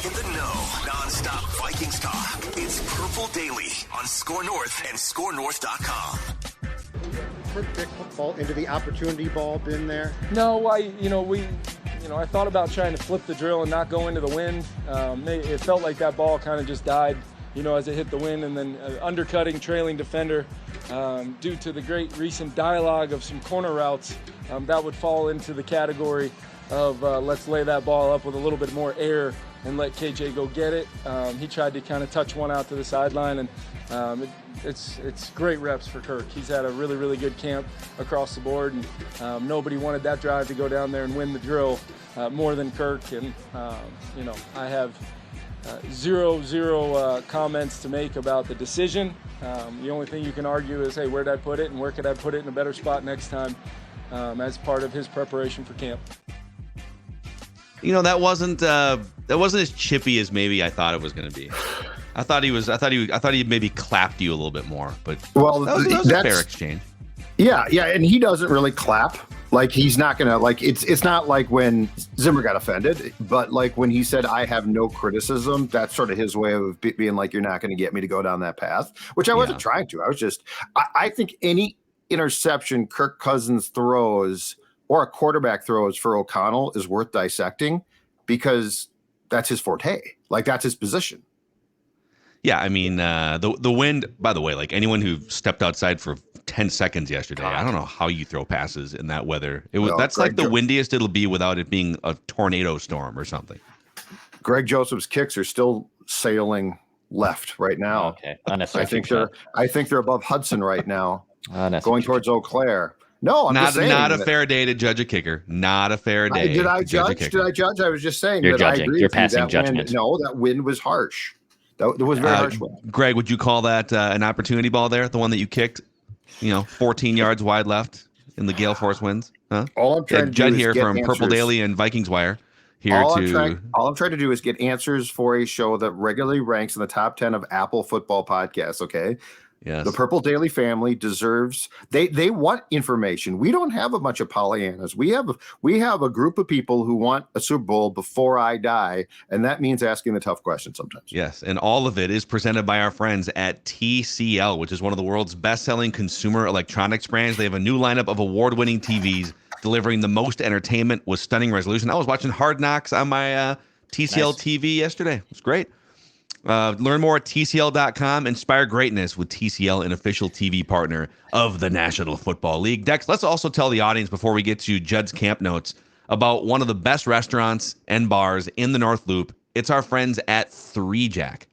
In the know, non-stop Vikings talk. It's Purple Daily on Score North and ScoreNorth.com. Pick football into the opportunity ball bin there? No, I thought about trying to flip the drill and not go into the wind. It felt like that ball kind of just died, as it hit the wind, and then undercutting trailing defender due to the great recent dialogue of some corner routes. That would fall into the category of let's lay that ball up with a little bit more air and let KJ go get it. He tried to kind of touch one out to the sideline, and it's great reps for Kirk. He's had a really, really good camp across the board, and nobody wanted that drive to go down there and win the drill more than Kirk. And, I have zero comments to make about the decision. The only thing you can argue is, hey, where'd I put it, and where could I put it in a better spot next time as part of his preparation for camp. That wasn't as chippy as maybe I thought it was going to be. I thought he maybe clapped you a little bit more, but that was a fair exchange. Yeah, and he doesn't really clap. Like, he's not gonna, like, it's not like when Zimmer got offended, but like when he said, I have no criticism, that's sort of his way of being like, you're not going to get me to go down that path, which I wasn't trying to. I was just, I think any interception Kirk Cousins throws or a quarterback throws for O'Connell is worth dissecting, because that's his forte. Like, that's his position. Yeah, I mean, the wind, by the way, like anyone who stepped outside for 10 seconds yesterday, I don't know how you throw passes in that weather. That's like the windiest it'll be without it being a tornado storm or something. Greg Joseph's kicks are still sailing left right now. Okay. I think they're above Hudson right now, going towards Eau Claire. No, I'm just saying. Not a fair day to judge a kicker. Not a fair day. Did I judge? I was just saying You're that judging. I agree You're with passing that judgment. That wind was harsh. That was very harsh wind. Greg, would you call that an opportunity ball there, the one that you kicked, 14 yards wide left in the gale force winds? Huh? All I'm trying to Judd do here is get from answers. Purple Daily and Vikings Wire. All I'm trying to do is get answers for a show that regularly ranks in the top 10 of Apple football podcasts, okay? Yes. The Purple Daily family deserves, they want information. We don't have a bunch of Pollyannas. We have a group of people who want a Super Bowl before I die, and that means asking the tough questions sometimes. Yes, and all of it is presented by our friends at TCL, which is one of the world's best-selling consumer electronics brands. They have a new lineup of award-winning TVs delivering the most entertainment with stunning resolution. I was watching Hard Knocks on my TCL TV yesterday. It was great. Learn more at TCL.com. Inspire greatness with TCL, an official TV partner of the National Football League. Dex, let's also tell the audience before we get to Judd's camp notes about one of the best restaurants and bars in the North Loop. It's our friends at 3 Jack.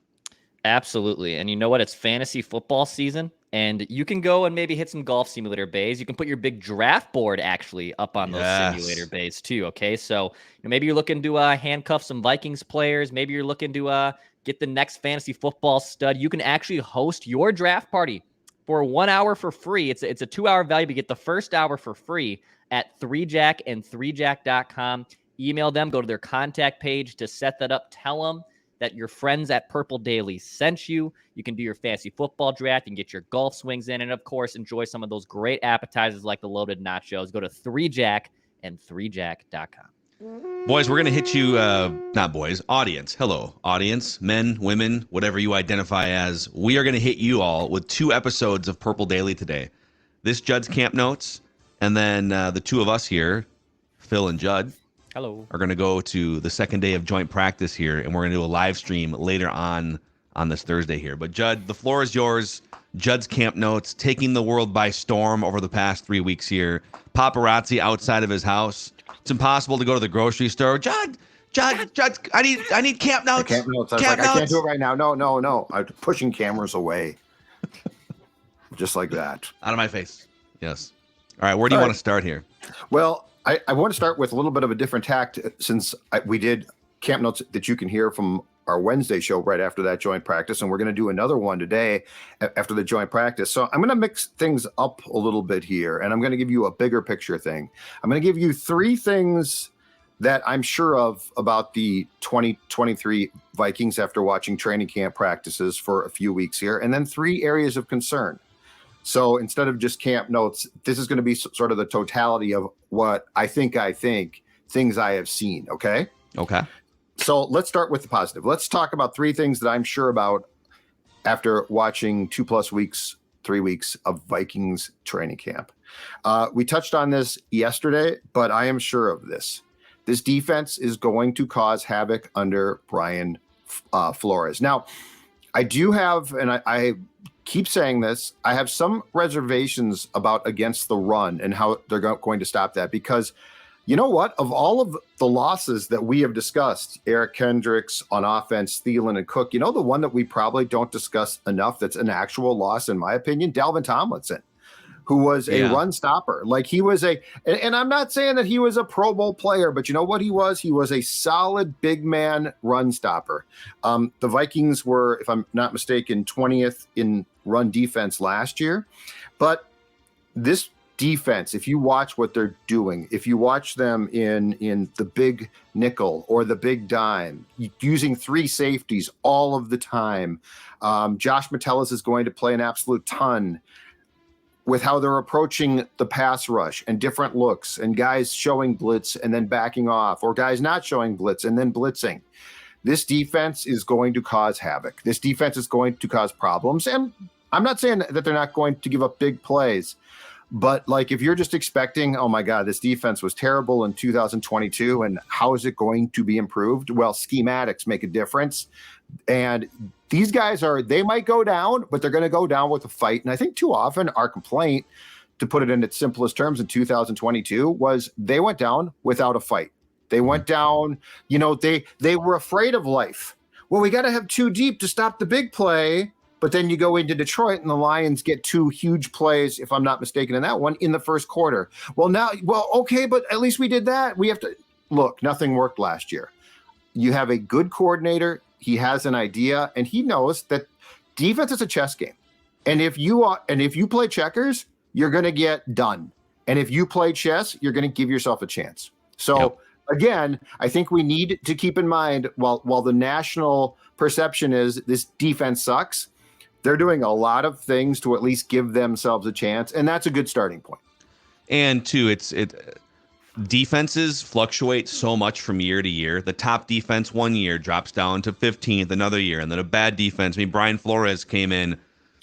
Absolutely. And you know what? It's fantasy football season, and you can go and maybe hit some golf simulator bays. You can put your big draft board actually up on those simulator bays too. Okay. So maybe you're looking to handcuff some Vikings players. Maybe you're looking to get the next fantasy football stud. You can actually host your draft party for 1 hour for free. It's a 2-hour value, but you get the first hour for free at 3Jack and 3Jack.com. Email them, go to their contact page to set that up. Tell them that your friends at Purple Daily sent you. You can do your fantasy football draft and get your golf swings in. And of course, enjoy some of those great appetizers like the loaded nachos. Go to 3Jack and 3Jack.com. Boys, we're going to hit you, not boys, audience. Hello, audience, men, women, whatever you identify as. We are going to hit you all with 2 episodes of Purple Daily today. This Judd's Camp Notes, and then the two of us here, Phil and Judd, are going to go to the second day of joint practice here, and we're going to do a live stream later on this Thursday here. But Judd, the floor is yours. Judd's Camp Notes, taking the world by storm over the past 3 weeks here. Paparazzi outside of his house. It's impossible to go to the grocery store. Judd, I need camp notes. Camp notes. I can't do it right now. No. I'm pushing cameras away. Just like that. Out of my face. Yes. All right. Where do you want to start here? Well, I want to start with a little bit of a different tact, since we did camp notes that you can hear from our Wednesday show right after that joint practice, and we're going to do another one today after the joint practice. So I'm going to mix things up a little bit here, and I'm going to give you a bigger picture thing. I'm going to give you 3 things that I'm sure of about the 2023 Vikings after watching training camp practices for a few weeks here, and then 3 areas of concern. So instead of just camp notes, this is going to be sort of the totality of what I think, things I have seen. Okay. So let's start with the positive. Let's talk about 3 things that I'm sure about after watching 3 weeks of Vikings training camp. We touched on this yesterday, but I am sure of this. This defense is going to cause havoc under Brian Flores. Now, I do have, and I keep saying this, I have some reservations about against the run and how they're going to stop that, because you know what? Of all of the losses that we have discussed, Eric Kendricks on offense, Thielen and Cook, the one that we probably don't discuss enough that's an actual loss, in my opinion, Dalvin Tomlinson, who was a run stopper. Like he was and I'm not saying that he was a Pro Bowl player, but you know what he was? He was a solid big man run stopper. The Vikings were, if I'm not mistaken, 20th in run defense last year. But this defense, if you watch what they're doing, if you watch them in the big nickel or the big dime, using 3 safeties all of the time, Josh Metellus is going to play an absolute ton with how they're approaching the pass rush and different looks and guys showing blitz and then backing off, or guys not showing blitz and then blitzing. This defense is going to cause havoc. This defense is going to cause problems. And I'm not saying that they're not going to give up big plays, but like if you're just expecting, oh my God, this defense was terrible in 2022 and how is it going to be improved? Well, schematics make a difference. And these guys they might go down, but they're going to go down with a fight. And I think too often our complaint, to put it in its simplest terms, in 2022 was they went down without a fight. They went down, they were afraid of life. Well, we got to have 2 deep to stop the big play. But then you go into Detroit and the Lions get 2 huge plays, if I'm not mistaken, in that one in the first quarter. Okay, but at least we did that. We have to look, nothing worked last year. You have a good coordinator. He has an idea and he knows that defense is a chess game. And if you play checkers, you're going to get done. And if you play chess, you're going to give yourself a chance. So again, I think we need to keep in mind while the national perception is this defense sucks, they're doing a lot of things to at least give themselves a chance, and that's a good starting point. And two, defenses fluctuate so much from year to year. The top defense one year drops down to 15th another year, and then a bad defense. I mean, Brian Flores came in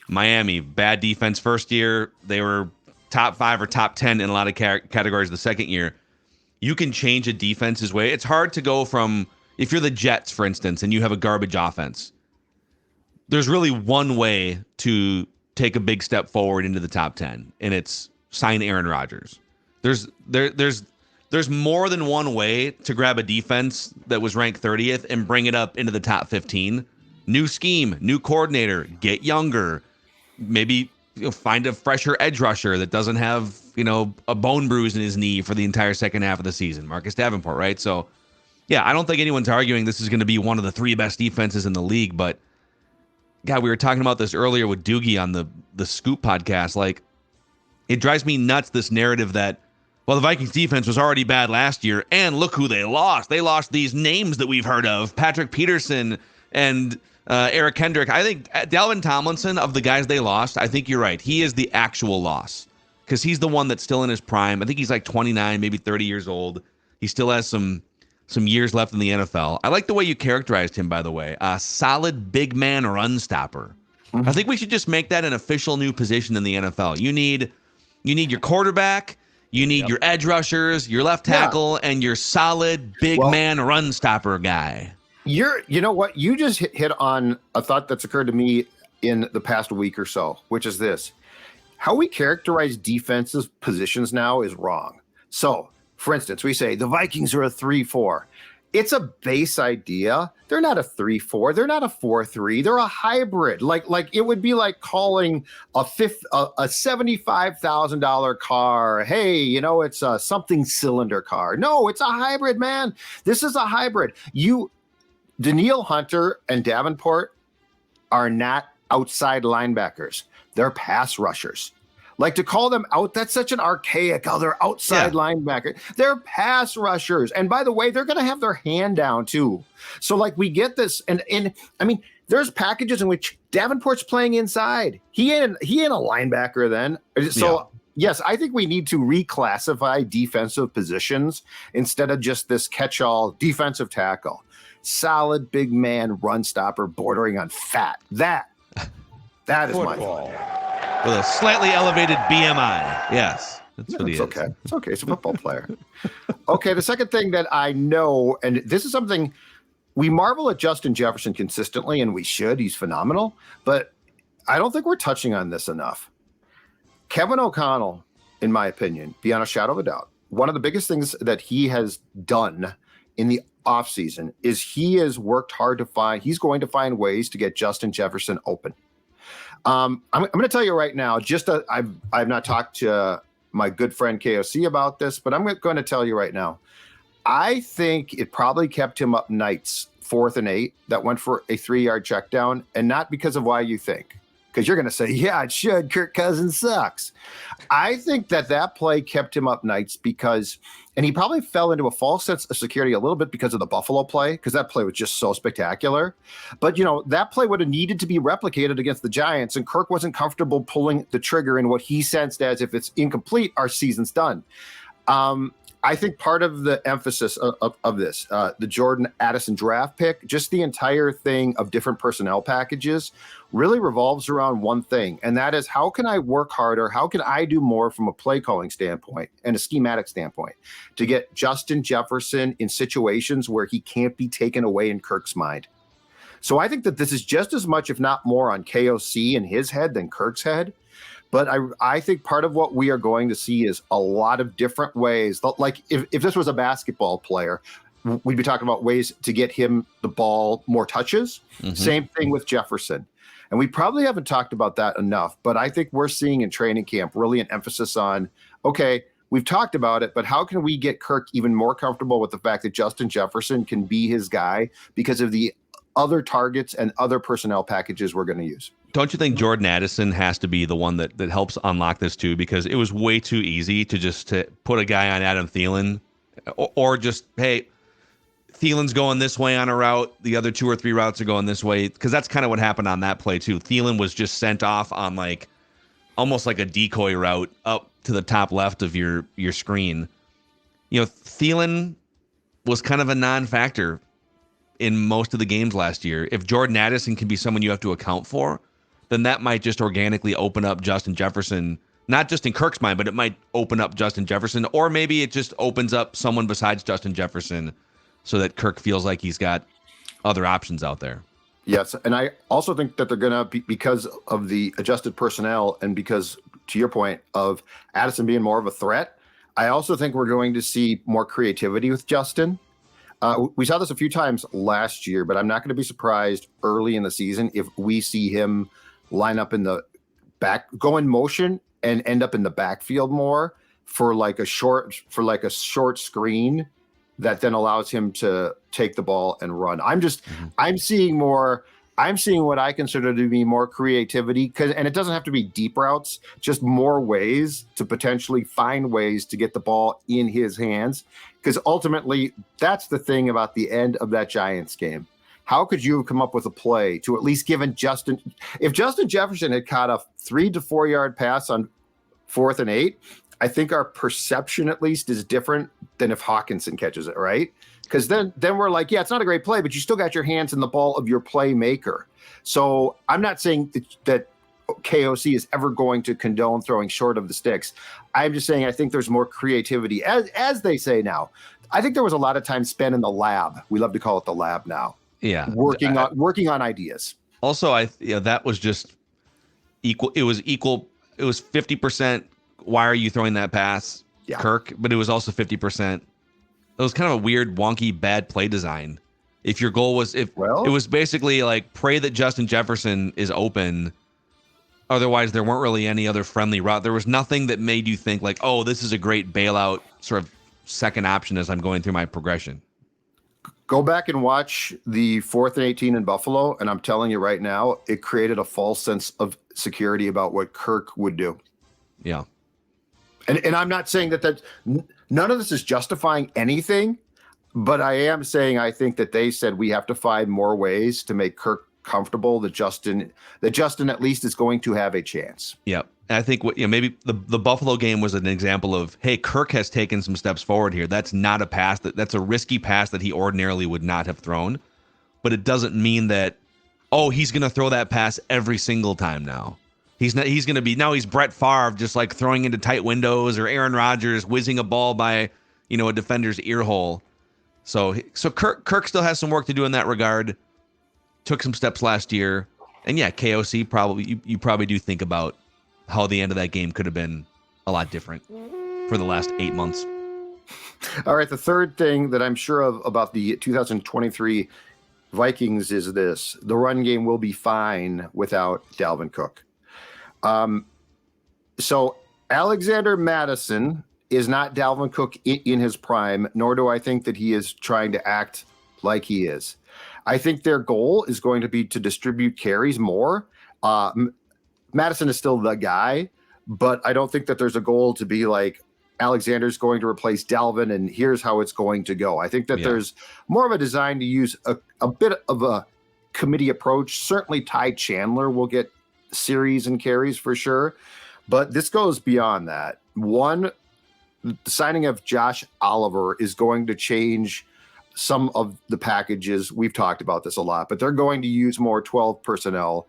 Miami, bad defense first year. They were top 5 or top 10 in a lot of categories the second year. You can change a defense's way. It's hard to go from, if you're the Jets, for instance, and you have a garbage offense, there's really one way to take a big step forward into the top 10, and it's sign Aaron Rodgers. There's more than one way to grab a defense that was ranked 30th and bring it up into the top 15. New scheme, new coordinator, get younger, maybe find a fresher edge rusher that doesn't have, a bone bruise in his knee for the entire second half of the season. Marcus Davenport, right? So, yeah, I don't think anyone's arguing this is going to be one of the 3 best defenses in the league, but God, we were talking about this earlier with Doogie on the Scoop podcast. Like, it drives me nuts, this narrative that, well, the Vikings defense was already bad last year, and look who they lost. They lost these names that we've heard of, Patrick Peterson and Eric Kendrick. I think Dalvin Tomlinson, of the guys they lost, I think you're right. He is the actual loss because he's the one that's still in his prime. I think he's like 29, maybe 30 years old. He still has some years left in the NFL. I like the way you characterized him, by the way. A solid big man run stopper. Mm-hmm. I think we should just make that an official new position in the NFL. You need your quarterback, you need your edge rushers, your left tackle, and your solid big man run stopper guy. You know what? You just hit on a thought that's occurred to me in the past week or so, which is this. How we characterize defensive positions now is wrong. So, for instance, we say the Vikings are a 3-4. It's a base idea. They're not a 3-4. They're not a 4-3. They're a hybrid. Like it would be like calling a $75,000 car, hey, it's a something cylinder car. No, it's a hybrid, man. This is a hybrid. Danielle Hunter and Davenport are not outside linebackers. They're pass rushers. Like to call them out, that's such an archaic, they're outside linebacker. They're pass rushers. And by the way, they're going to have their hand down too. So like we get this. And I mean, there's packages in which Davenport's playing inside. He ain't a linebacker then. So yes, I think we need to reclassify defensive positions instead of just this catch-all defensive tackle. Solid big man run stopper bordering on fat. That is my fault. With a slightly elevated BMI. Yes. That's what he is. Okay. It's okay. It's a football player. Okay. The second thing that I know, and this is something we marvel at Justin Jefferson consistently, and we should. He's phenomenal. But I don't think we're touching on this enough. Kevin O'Connell, in my opinion, beyond a shadow of a doubt, one of the biggest things that he has done in the offseason is he has worked hard he's going to find ways to get Justin Jefferson open. I'm going to tell you right now, I've not talked to my good friend KOC about this, but I'm going to tell you right now, I think it probably kept him up nights, 4th and 8, that went for a 3-yard check down, and not because of why you think. Because you're going to say, yeah, it should. Kirk Cousins sucks. I think that play kept him up nights because, and he probably fell into a false sense of security a little bit because of the Buffalo play, because that play was just so spectacular. But, that play would have needed to be replicated against the Giants, and Kirk wasn't comfortable pulling the trigger in what he sensed as if it's incomplete, our season's done. I think part of the emphasis of this, the Jordan Addison draft pick, just the entire thing of different personnel packages really revolves around one thing. And that is, how can I work harder? How can I do more from a play calling standpoint and a schematic standpoint to get Justin Jefferson in situations where he can't be taken away in Kirk's mind? So I think that this is just as much, if not more, on KOC and his head than Kirk's head. But I think part of what we are going to see is a lot of different ways. Like if this was a basketball player, we'd be talking about ways to get him the ball more touches. Mm-hmm. Same thing with Jefferson. And we probably haven't talked about that enough. But I think we're seeing in training camp really an emphasis on, okay, we've talked about it, but how can we get Kirk even more comfortable with the fact that Justin Jefferson can be his guy because of the other targets and other personnel packages we're going to use? Don't you think Jordan Addison has to be the one that helps unlock this too? Because it was way too easy to put a guy on Adam Thielen or just, hey, Thielen's going this way on a route. The other 2 or 3 routes are going this way. Because that's kind of what happened on that play too. Thielen was just sent off on almost like a decoy route up to the top left of your screen. Thielen was kind of a non-factor in most of the games last year. If Jordan Addison can be someone you have to account for, then that might just organically open up Justin Jefferson, not just in Kirk's mind, but it might open up Justin Jefferson, or maybe it just opens up someone besides Justin Jefferson so that Kirk feels like he's got other options out there. Yes, and I also think that they're going to be, because of the adjusted personnel and because, to your point, of Addison being more of a threat, I also think we're going to see more creativity with Justin. We saw this a few times last year, but I'm not going to be surprised early in the season if we see him line up in the back, go in motion and end up in the backfield more for a short screen that then allows him to take the ball and run. I'm seeing what I consider to be more creativity, and it doesn't have to be deep routes, just more ways to potentially find ways to get the ball in his hands. Because ultimately, that's the thing about the end of that Giants game. How could you have come up with a play to at least given Justin, if Justin Jefferson had caught a 3 to 4 yard pass on 4th and 8, I think our perception at least is different than if Hawkinson catches it, right? Because then we're like, yeah, it's not a great play, but you still got your hands in the ball of your playmaker. So I'm not saying that KOC is ever going to condone throwing short of the sticks. I'm just saying I think there's more creativity, as they say now. I think there was a lot of time spent in the lab. We love to call it the lab now. Yeah, working on ideas. Also, that was just equal. It was equal. It was 50%. Why are you throwing that pass, Kirk? But it was also 50%. It was kind of a weird, wonky, bad play design. If your goal was, it was basically like pray that Justin Jefferson is open. Otherwise, there weren't really any other friendly route. There was nothing that made you think like, oh, this is a great bailout sort of second option as I'm going through my progression. Go back and watch the 4th and 18 in Buffalo, and I'm telling you right now, it created a false sense of security about what Kirk would do. Yeah. And I'm not saying that none of this is justifying anything, but I am saying I think that they said we have to find more ways to make Kirk comfortable that Justin at least is going to have a chance. Yep. And I think maybe the Buffalo game was an example of, hey, Kirk has taken some steps forward here. That's not a pass that's a risky pass that he ordinarily would not have thrown. But it doesn't mean that, he's going to throw that pass every single time now. He's going to be, now he's Brett Favre, just like throwing into tight windows, or Aaron Rodgers whizzing a ball by, a defender's ear hole. So Kirk still has some work to do in that regard. Took some steps last year. And yeah, KOC, probably you probably do think about how the end of that game could have been a lot different for the last 8 months. All right, the third thing that I'm sure of about the 2023 Vikings is this: the run game will be fine without Dalvin Cook. So Alexander Mattison is not Dalvin Cook in his prime, nor do I think that he is trying to act like he is. I think their goal is going to be to distribute carries more. Madison is still the guy, but I don't think that there's a goal to be like Alexander's going to replace Dalvin and here's how it's going to go. I think that there's more of a design to use a bit of a committee approach. Certainly Ty Chandler will get series and carries for sure, but this goes beyond that. One, the signing of Josh Oliver is going to change some of the packages. We've talked about this a lot, but they're going to use more 12 personnel,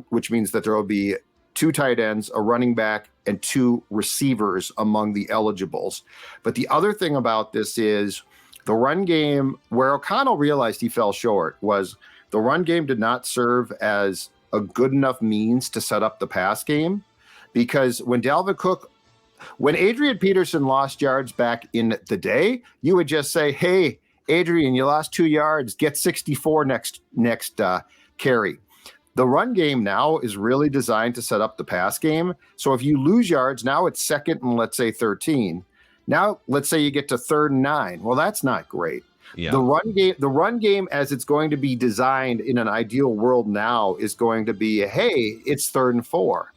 which means that there will be 2 tight ends, a running back, and 2 receivers among the eligibles. But the other thing about this is the run game, where O'Connell realized he fell short, was the run game did not serve as a good enough means to set up the pass game. Because when Adrian Peterson lost yards back in the day, you would just say, hey, Adrian, you lost 2 yards, get 64 next carry. The run game now is really designed to set up the pass game. So if you lose yards, now it's 2nd and let's say 13. Now let's say you get to 3rd and 9. Well, that's not great. Yeah. The run game as it's going to be designed in an ideal world now is going to be, hey, it's 3rd and 4.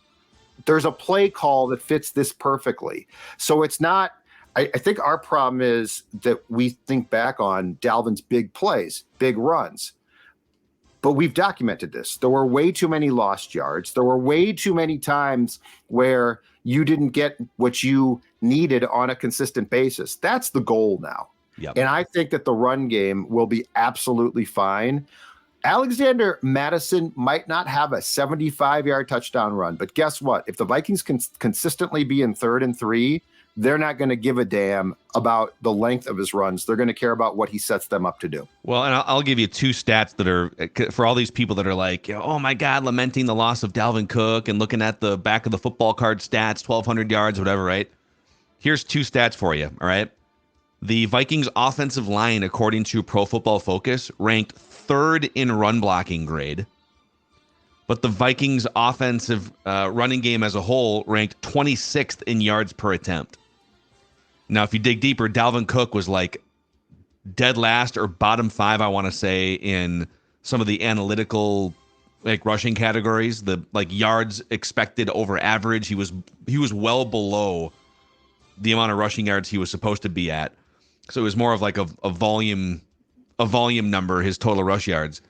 There's a play call that fits this perfectly. So it's not, I think our problem is that we think back on Dalvin's big plays, big runs. But we've documented this. There were way too many lost yards. There were way too many times where you didn't get what you needed on a consistent basis. That's the goal now. Yep. And I think that the run game will be absolutely fine. Alexander Mattison might not have a 75-yard touchdown run, but guess what? If the Vikings can consistently be in 3rd and 3, they're not going to give a damn about the length of his runs. They're going to care about what he sets them up to do. Well, and I'll give you 2 stats that are, for all these people that are like, oh my God, lamenting the loss of Dalvin Cook and looking at the back of the football card stats, 1,200 yards, whatever, right? Here's 2 stats for you, all right? The Vikings offensive line, according to Pro Football Focus, ranked 3rd in run blocking grade. But the Vikings offensive running game as a whole ranked 26th in yards per attempt. Now, if you dig deeper, Dalvin Cook was like dead last or bottom 5, I want to say, in some of the analytical like rushing categories. The like yards expected over average, he was well below the amount of rushing yards he was supposed to be at. So it was more of like a volume number, his total rush yards.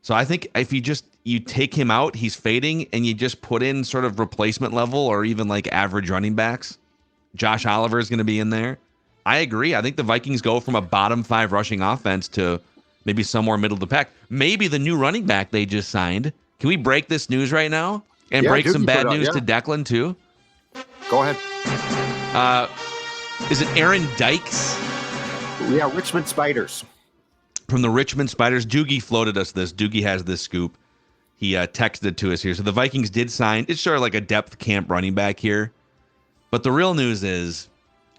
So I think if you take him out, he's fading, and you just put in sort of replacement level or even like average running backs. Josh Oliver is going to be in there. I agree. I think the Vikings go from a bottom 5 rushing offense to maybe somewhere middle of the pack. Maybe the new running back they just signed. Can we break this news right now and break some bad news to Declan too? Go ahead. Is it Aaron Dykes? Yeah, Richmond Spiders. From the Richmond Spiders. Doogie floated us this. Doogie has this scoop. He texted it to us here. So the Vikings did sign. It's sort of like a depth camp running back here. But the real news is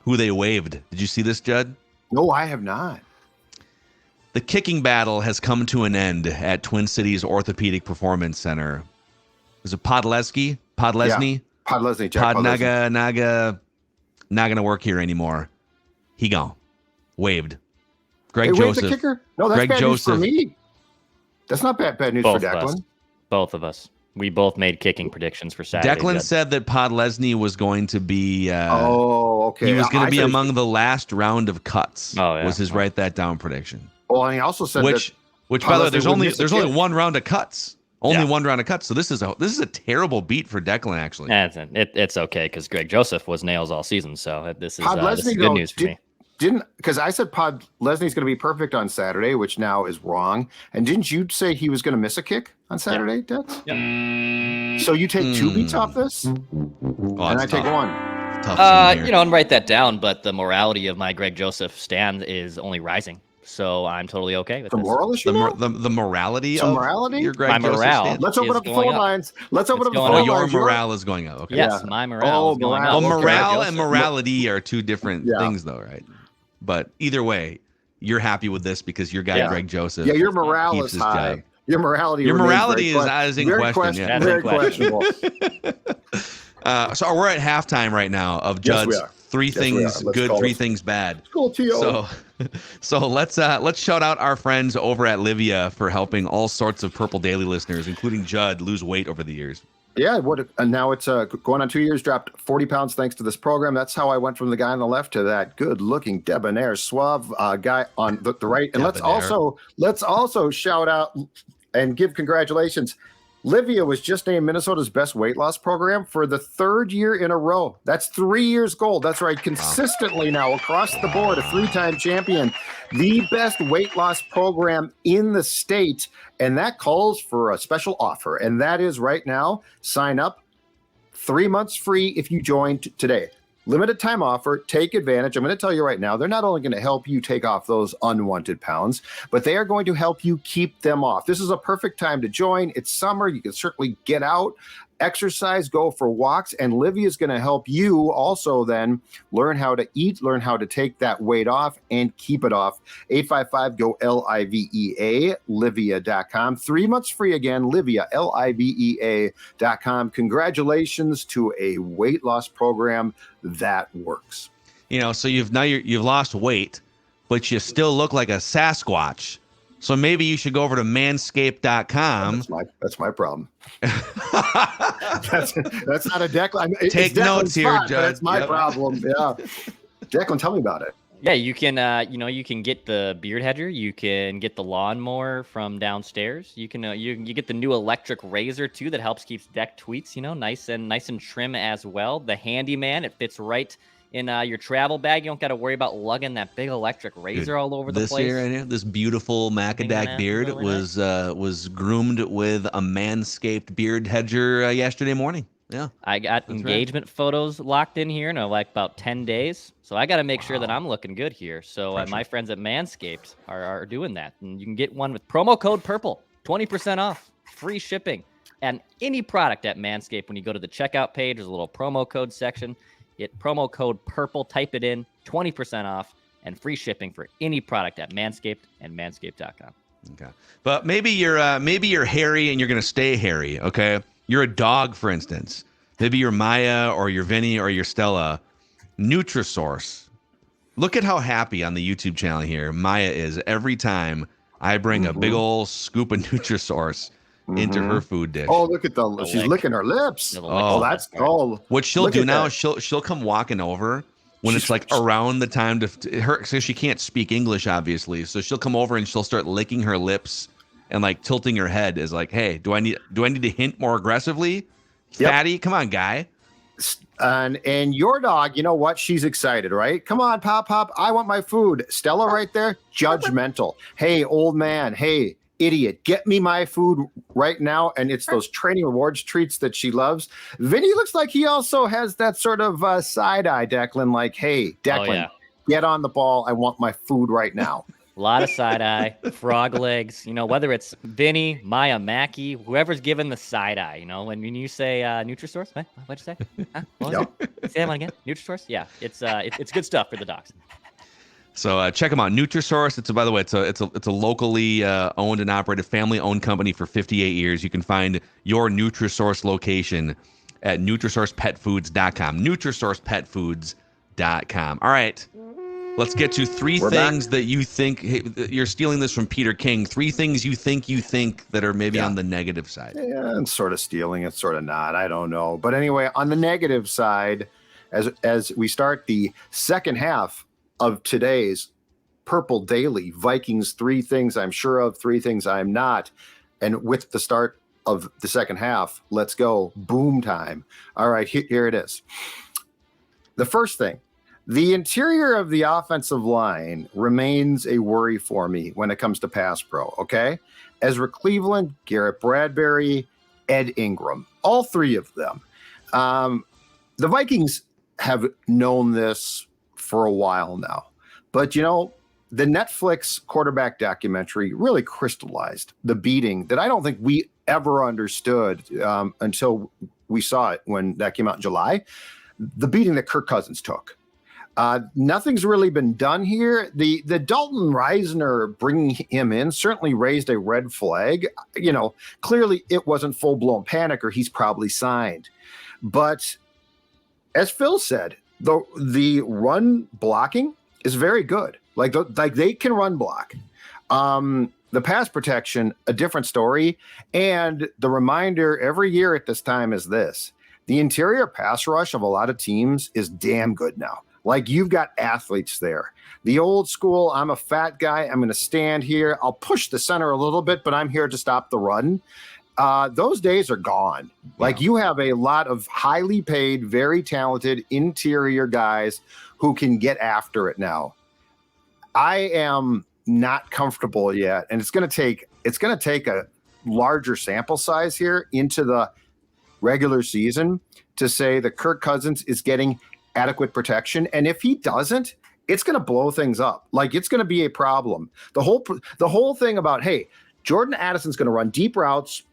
who they waived. Did you see this, Judd? No, I have not. The kicking battle has come to an end at Twin Cities Orthopedic Performance Center. Is it Podlesny? Yeah, Podlesny. Naga, not going to work here anymore. He gone. Waived. Greg Joseph. The kicker? No, that's bad news for me. That's not bad news for Declan. Both of us. We both made kicking predictions for Saturday. Declan said that Podlesny was going to be... okay. He was going to be among the last round of cuts. Oh, yeah. Was his write that down prediction. Well, and he also said which by the way, there's only one round of cuts. Only one round of cuts. So this is a terrible beat for Declan, actually. It's okay because Greg Joseph was nails all season. So this is Leslie, good news for me. Because I said Pod Lesney's going to be perfect on Saturday, which now is wrong. And didn't you say he was going to miss a kick on Saturday, Dex? Yeah. So you take 2 beats off this, and I take 1. And write that down. But the morality of my Greg Joseph stand is only rising. So I'm totally okay with the this. Moral issue? The morality Some of morality? your Greg My Joseph morale. stand? Let's open up the phone lines. Let's open up the phone lines. Your morale is going up. Okay. Yes, my morale is going up. Well, morale Okay. and morality are two different things, though, right? But either way, you're happy with this because your guy Greg Joseph. Yeah, your morale is high. Job. Your morality is in question. Very questionable. So we're at halftime right now of Judd's three things good, 3 things bad. So let's shout out our friends over at Livia for helping all sorts of Purple Daily listeners, including Judd, lose weight over the years. Yeah, and now it's going on 2 years, dropped 40 pounds thanks to this program. That's how I went from the guy on the left to that good-looking, debonair, suave guy on the right. And let's also shout out and give congratulations. Livia was just named Minnesota's best weight loss program for the 3rd year in a row. That's 3 years gold. That's right. Consistently now across the board, a 3-time champion, the best weight loss program in the state. And that calls for a special offer. And that is right now, sign up 3 months free if you join today. Limited time offer. Take advantage. I'm going to tell you right now, they're not only going to help you take off those unwanted pounds, but they are going to help you keep them off. This is a perfect time to join. It's summer. You can certainly get out, exercise, go for walks, and Livia is going to help you also then learn how to eat, learn how to take that weight off and keep it off. 855-GO-LIVEA, Livia.com. 3 months free again, Livia, LIVEA.com. Congratulations to a weight loss program that works. So you've lost weight, but you still look like a Sasquatch. So maybe you should go over to manscaped.com. That's my problem. that's not a Declan. Take notes here, Judd. That's my problem. Yeah. Declan, tell me about it. Yeah, you can you can get the beard hedger, you can get the lawnmower from downstairs. You can you get the new electric razor too that helps keeps deck tweets, nice and trim as well. The handyman, it fits right in your travel bag. You don't got to worry about lugging that big electric razor all over the place. Right here, this beautiful Macadac beard was groomed with a Manscaped beard hedger yesterday morning. Yeah, I got engagement photos locked in here in about 10 days. So I got to make sure that I'm looking good here. So my friends at Manscaped are doing that. And you can get one with promo code PURPLE, 20% off, free shipping. And any product at Manscaped, when you go to the checkout page, there's a little promo code section. Get promo code PURPLE, type it in, 20% off, and free shipping for any product at Manscaped and manscaped.com. Okay. But maybe you're hairy and you're going to stay hairy, okay? You're a dog, for instance. Maybe you're Maya or you're Vinny or you're Stella. Nutrisource. Look at how happy on the YouTube channel here Maya is every time I bring a big old scoop of Nutrisource into her food dish. Oh, look at she's licking her lips. That's cold. What she'll do now is she'll come walking over when it's like around the time so she can't speak English, obviously. So she'll come over and she'll start licking her lips and like tilting her head as like, hey, do I need to hint more aggressively? Fatty, come on, guy. And your dog, you know what? She's excited, right? Come on, Pop, I want my food. Stella right there, judgmental. Hey, old man. Hey, idiot, get me my food right now. And it's those training rewards treats that she loves. Vinny looks like he also has that sort of side eye, Declan, like, hey, Declan, get on the ball. I want my food right now. A lot of side eye, frog legs, whether it's Vinny, Maya, Mackie, whoever's given the side eye, when you say Nutrisource, what'd you say? Huh? What was it? Say that one again. Nutrisource? Yeah, it's good stuff for the dogs. So check them out. Nutrisource. By the way, it's a locally owned and operated, family-owned company for 58 years. You can find your Nutrisource location at NutrisourcePetFoods.com. NutrisourcePetFoods.com. All right. Let's get to 3 things that you think you're stealing this from Peter King. 3 things you think that are maybe on the negative side. Yeah, and sort of stealing it, sort of not. I don't know. But anyway, on the negative side, as we start the second half of today's Purple Daily, Vikings, 3 things I'm sure of, 3 things I'm not. And with the start of the second half. Let's go. Boom time. All right, here it is. The first thing, the interior of the offensive line remains a worry for me when it comes to pass pro, okay? Ezra Cleveland, Garrett Bradbury, Ed Ingram, all three of them. The Vikings have known this for a while now. But, you know, the Netflix quarterback documentary really crystallized the beating that I don't think we ever understood until we saw it when that came out in July. The beating that Kirk Cousins took. Nothing's really been done here. The Dalton Reisner bringing him in certainly raised a red flag. You know, clearly it wasn't full-blown panic, or he's probably signed. But as Phil said, the run blocking is very good. Like they can run block. The pass protection, a different story. And the reminder every year at this time is this. The interior pass rush of a lot of teams is damn good now. Like, you've got athletes there. The old school, I'm a fat guy, I'm going to stand here, I'll push the center a little bit, but I'm here to stop the run. Those days are gone. Like, you have a lot of highly paid, very talented interior guys who can get after it now. I am not comfortable yet, and it's going to take a larger sample size here into the regular season to say that Kirk Cousins is getting adequate protection. And if he doesn't, it's going to blow things up. Like, it's going to be a problem. The whole thing about, hey, Jordan Addison's going to run deep routes,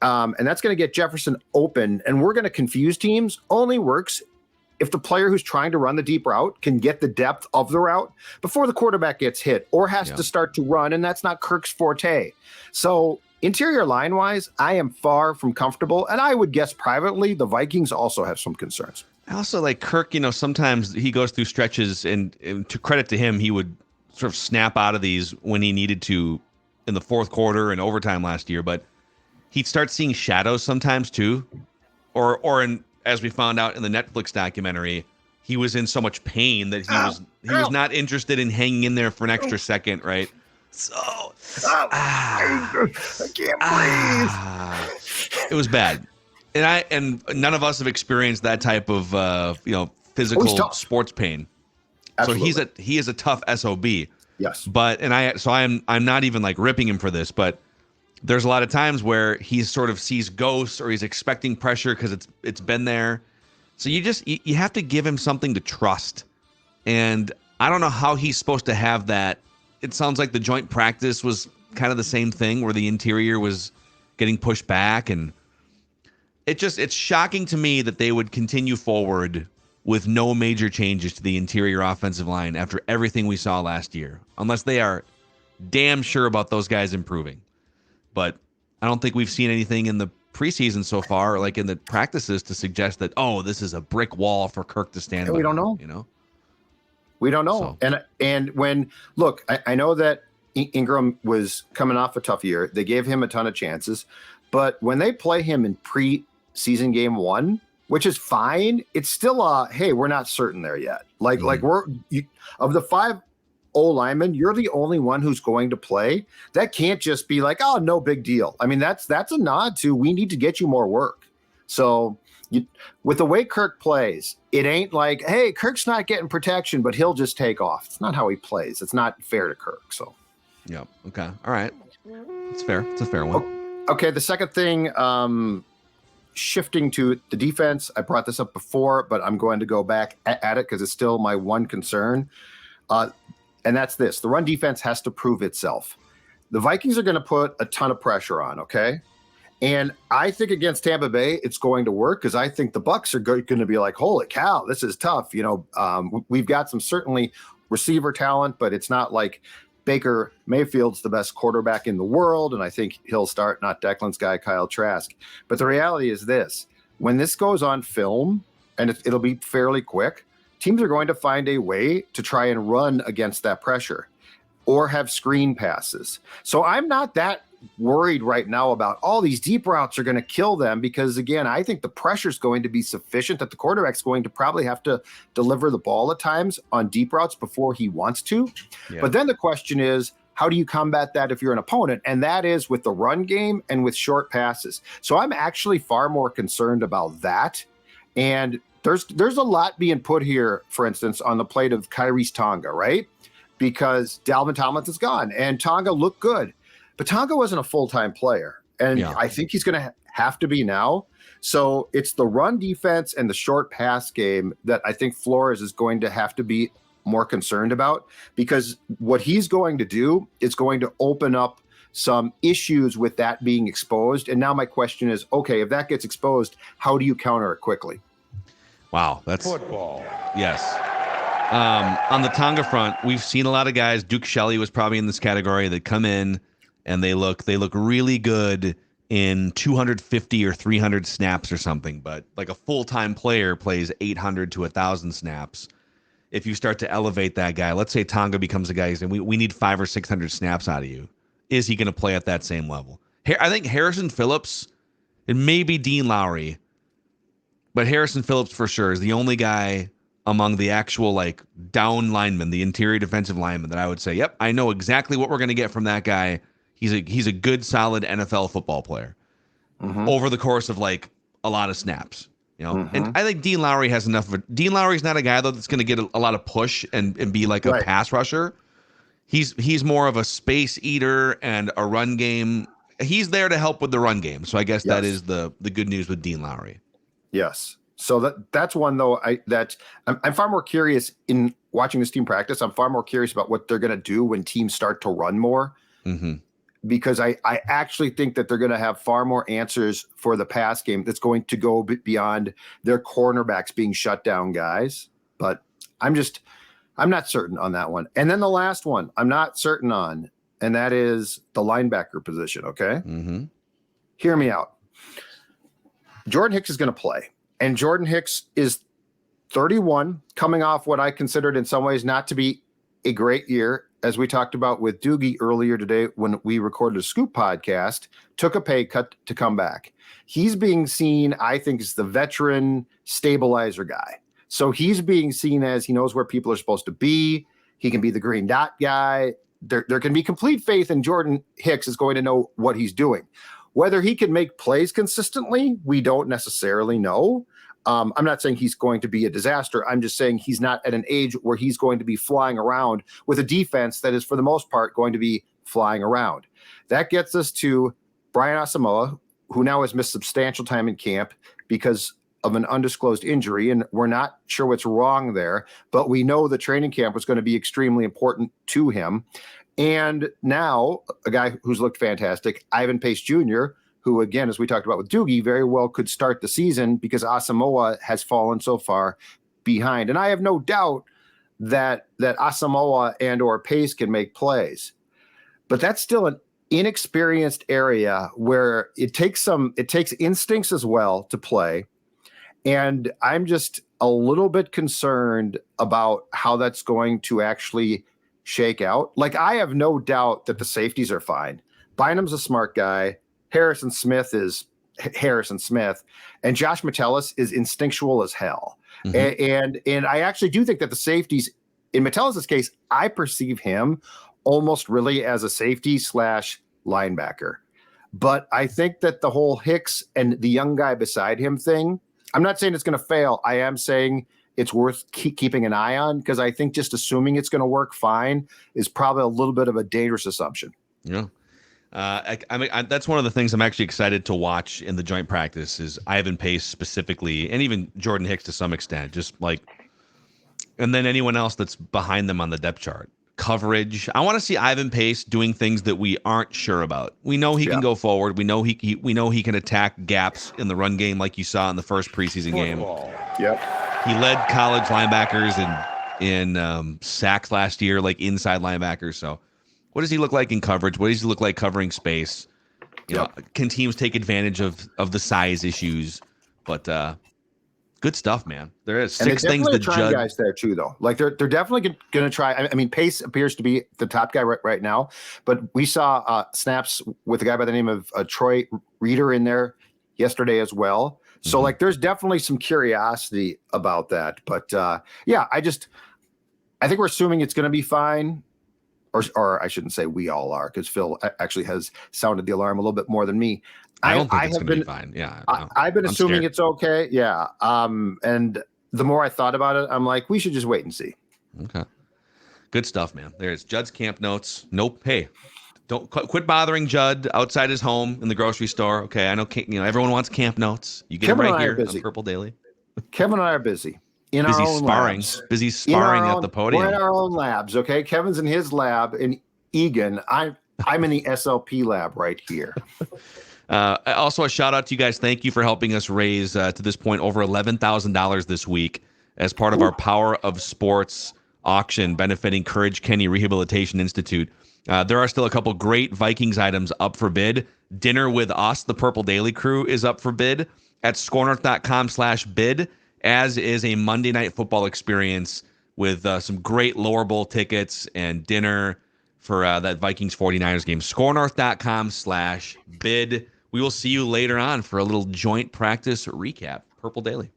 and that's going to get Jefferson open, and we're going to confuse teams, only works if the player who's trying to run the deep route can get the depth of the route before the quarterback gets hit or has to start to run, and that's not Kirk's forte. So interior line-wise, I am far from comfortable, and I would guess privately the Vikings also have some concerns. I also like Kirk, you know, sometimes he goes through stretches, and to credit to him, he would sort of snap out of these when he needed to in the fourth quarter and overtime last year, but he'd start seeing shadows sometimes too. Or in, as we found out in the Netflix documentary, he was in so much pain that he was not interested in hanging in there for an extra second, right? So I can't breathe. It was bad. And none of us have experienced that type of physical sports pain. Absolutely. So he is a tough SOB. Yes. But I'm not even like ripping him for this, but there's a lot of times where he sort of sees ghosts or he's expecting pressure because it's been there. So you have to give him something to trust. And I don't know how he's supposed to have that. It sounds like the joint practice was kind of the same thing where the interior was getting pushed back, and it's shocking to me that they would continue forward with no major changes to the interior offensive line after everything we saw last year, unless they are damn sure about those guys improving. But I don't think we've seen anything in the preseason so far, like in the practices, to suggest that, oh, this is a brick wall for Kirk to stand by. We don't know. You know? We don't know. So. And when, look, I know that Ingram was coming off a tough year. They gave him a ton of chances. But when they play him in preseason game 1, which is fine, it's still hey, we're not certain there yet. Like of the 5 O-linemen, you're the only one who's going to play. That can't just be like, oh, no big deal. I mean, that's a nod to, we need to get you more work. So with the way Kirk plays, it ain't like, hey, Kirk's not getting protection, but he'll just take off. It's not how he plays. It's not fair to Kirk. So, yeah. Okay. All right. It's fair. It's a fair one. Okay. The second thing, shifting to the defense, I brought this up before, but I'm going to go back at it because it's still my one concern. And that's this. The run defense has to prove itself. The Vikings are going to put a ton of pressure on, okay? And I think against Tampa Bay, it's going to work because I think the Bucs are going to be like, holy cow, this is tough. You know, we've got some certainly receiver talent, but it's not like Baker Mayfield's the best quarterback in the world, and I think he'll start, not Declan's guy, Kyle Trask. But the reality is this. When this goes on film, and it'll be fairly quick, teams are going to find a way to try and run against that pressure or have screen passes. So I'm not that worried right now about all these deep routes are going to kill them because, again, I think the pressure is going to be sufficient that the quarterback's going to probably have to deliver the ball at times on deep routes before he wants to. Yeah. But then the question is, how do you combat that if you're an opponent? And that is with the run game and with short passes. So I'm actually far more concerned about that. And there's a lot being put here, for instance, on the plate of Kyrie's Tonga, right? Because Dalvin Tomlinson's gone and Tonga looked good, but Tonga wasn't a full-time player. And I think he's going to have to be now. So it's the run defense and the short pass game that I think Flores is going to have to be more concerned about, because what he's going to do is going to open up some issues with that being exposed. And now my question is, okay, if that gets exposed, how do you counter it quickly? Wow, that's football. Yes. On the Tonga front, we've seen a lot of guys. Duke Shelley was probably in this category that come in and they look really good in 250 or 300 snaps or something. But like a full-time player plays 800 to 1,000 snaps. If you start to elevate that guy, let's say Tonga becomes a guy and we need 500 or 600 snaps out of you. Is he going to play at that same level? I think Harrison Phillips and maybe Dean Lowry, but Harrison Phillips for sure is the only guy among the actual like down linemen, the interior defensive linemen, that I would say, yep, I know exactly what we're going to get from that guy. He's a good, solid NFL football player over the course of like a lot of snaps, you know. And I think Dean Lowry has enough of a. Dean Lowry's not a guy though that's going to get a lot of push and be like a pass rusher. He's more of a space eater and a run game. He's there to help with the run game. So I guess that is the good news with Dean Lowry. Yes. So that's one though. I'm far more curious in watching this team practice. I'm far more curious about what they're going to do when teams start to run more, because I actually think that they're going to have far more answers for the pass game that's going to go beyond their cornerbacks being shut down guys. But I'm not certain on that one. And then the last one I'm not certain on, and that is the linebacker position. Okay. Hear me out. Jordan Hicks is going to play. And Jordan Hicks is 31, coming off what I considered in some ways not to be a great year, as we talked about with Doogie earlier today when we recorded a Scoop podcast, took a pay cut to come back. He's being seen, I think, as the veteran stabilizer guy. So he's being seen as he knows where people are supposed to be. He can be the green dot guy. There can be complete faith in Jordan Hicks is going to know what he's doing. Whether he can make plays consistently, we don't necessarily know. I'm not saying he's going to be a disaster. I'm just saying he's not at an age where he's going to be flying around with a defense that is, for the most part, going to be flying around. That gets us to Brian Asamoah, who now has missed substantial time in camp because of an undisclosed injury, and we're not sure what's wrong there, but we know the training camp was going to be extremely important to him. And now a guy who's looked fantastic, Ivan Pace Jr., who, again, as we talked about with Doogie, very well could start the season because Asamoah has fallen so far behind. And I have no doubt that Asamoah and or Pace can make plays. But that's still an inexperienced area where it takes instincts as well to play. And I'm just a little bit concerned about how that's going to actually shake out. Like, I have no doubt that the safeties are fine. Bynum's a smart guy. Harrison Smith is Harrison Smith, and Josh Metellus is instinctual as hell. And I actually do think that the safeties, in Metellus' case, I perceive him almost really as a safety / linebacker. But I think that the whole Hicks and the young guy beside him thing, I'm not saying it's going to fail. I am saying it's worth keeping an eye on, because I think just assuming it's going to work fine is probably a little bit of a dangerous assumption. Yeah. That's one of the things I'm actually excited to watch in the joint practice is Ivan Pace specifically, and even Jordan Hicks to some extent, just like, and then anyone else that's behind them on the depth chart. Coverage. I want to see Ivan Pace doing things that we aren't sure about. We know he can go forward. We know he can attack gaps in the run game, like you saw in the first preseason game. Yep. He led college linebackers in sacks last year, like inside linebackers. So, what does he look like in coverage? What does he look like covering space? You know, can teams take advantage of the size issues? But good stuff, man. There is six things that judge guys there too, though. Like they're definitely going to try. I mean, Pace appears to be the top guy right now, but we saw snaps with a guy by the name of Troy Reeder in there yesterday as well. So like, there's definitely some curiosity about that. But I think we're assuming it's going to be fine. or I shouldn't say we all are, because Phil actually has sounded the alarm a little bit more than me. I don't think it's going to be fine. Yeah. I've been assuming scared. it's okay. Yeah. And the more I thought about it, I'm like, we should just wait and see. Okay. Good stuff, man. There's Judd's camp notes. Nope. Hey, don't quit bothering Judd outside his home in the grocery store. Okay. I know, everyone wants camp notes. You get Kevin them and right I are here on busy. Purple Daily. Kevin and I are busy. Busy sparring at the podium. We're in our own labs. Okay. Kevin's in his lab in Egan. I'm in the SLP lab right here. Also, a shout out to you guys. Thank you for helping us raise, to this point, over $11,000 this week as part of our Power of Sports auction benefiting Courage Kenny Rehabilitation Institute. There are still a couple great Vikings items up for bid. Dinner with us, the Purple Daily crew, is up for bid at scorenorth.com/bid, as is a Monday Night Football experience with some great lower bowl tickets and dinner for that Vikings 49ers game. Scorenorth.com/bid. We will see you later on for a little joint practice recap. Purple Daily.